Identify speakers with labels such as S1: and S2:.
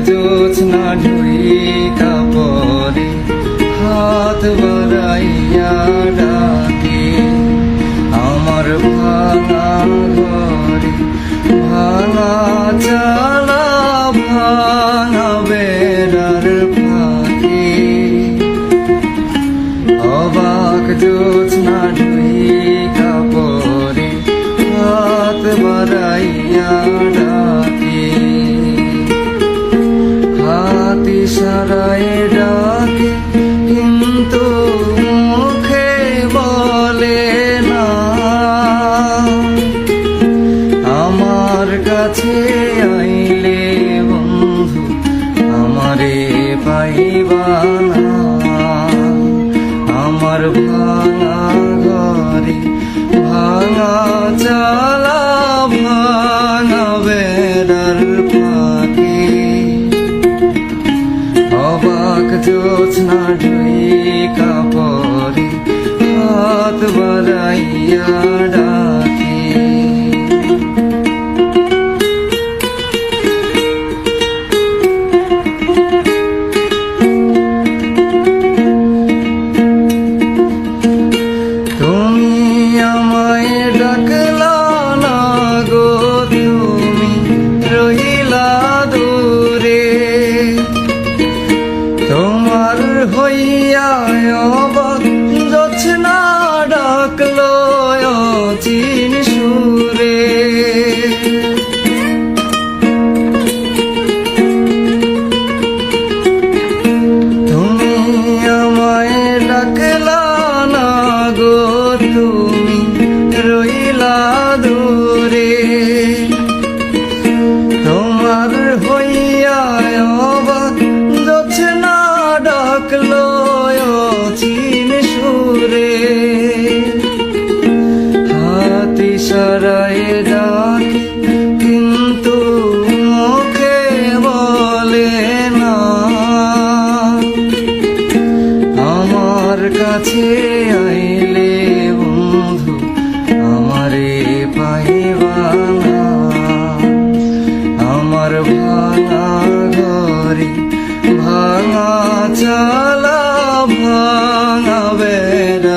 S1: জোছনা ঢুইকা পরে হাত বাড়াইয়া ডাকে আমার ভাঙা ঘরে ভাঙা চালা ভাঙা বেড়ার ফাঁকে অবাক জোছনা ঢুইকা পরে হাত বাড়াইয়া ডাকে হাত ইশারায় ডাকে কিন্তু মুখে বলে না আমার কাছে আইলে বন্ধু আমারে পাইবা না আমার ভাঙা ঘরে ভাঙা চালা ভাঙা বেড়ার ফাঁকে অবাক জোছনা ঢুইকা পরে হাত বাড়াইয়া ডাকে ডাকলা না গো তুমি রহিলা দূরে তোমার হইয়া অবাক জোছনা ডাকলো অচিন সুরে তুমি আমায় ডাকলা না গো তুমি রইলা দূরে তোমার হইয়া অবাক জোছনা ডাকলো অচিন সুরে হাত ইশারায় ডাকে কিন্তু মুখে বলে না আমার কাছে আইলে বন্ধু আমারে পাইবা না আমার ভাঙা ঘরে ভাঙা চালা ভাঙা বেড়া